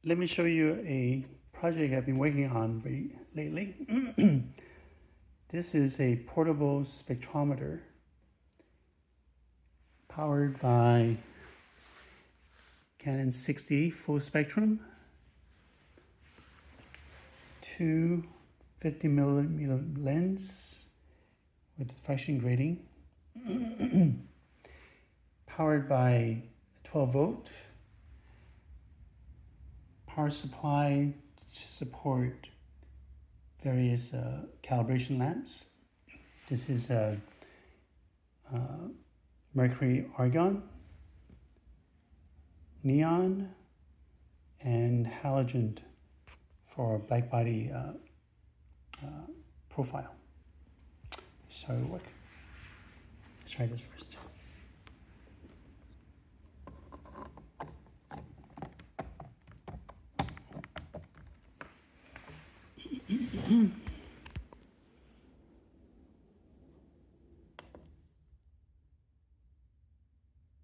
Let me show you a project I've been working on lately. This is a portable spectrometer powered by Canon 6D full spectrum, two 50mm lens with fraction grating, powered by 12-volt power supply to support various calibration lamps. This is a mercury argon, neon, and halogen for black body profile. So it'll work. Let's try this first.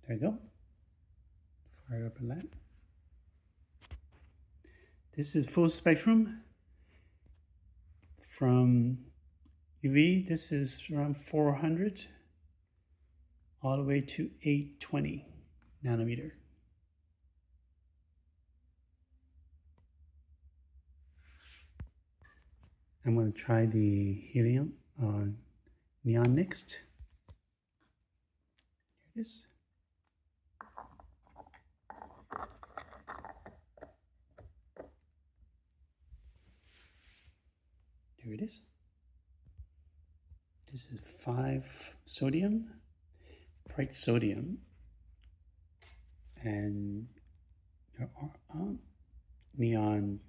There you go. Fire up a lamp. This is full spectrum from UV. This is around 400 all the way to 820 nanometer. I'm going to try the helium neon next. Here it is. Here it is. This is 5 sodium, bright sodium, and neon,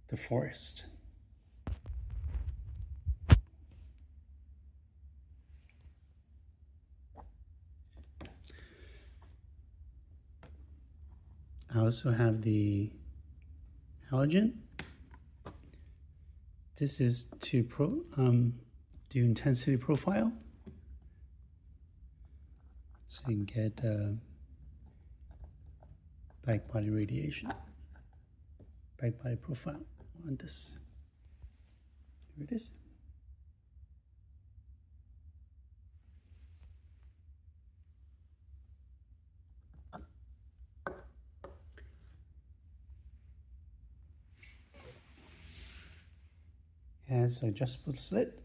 the forest. I also have the halogen. This is to do intensity profile, so you can get black body radiation, black body profile on this. Here it is. It has an adjustable slit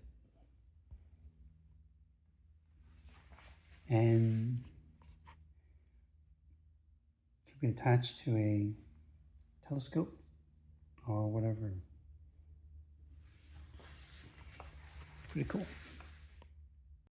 and can be attached to a telescope or whatever. Pretty cool.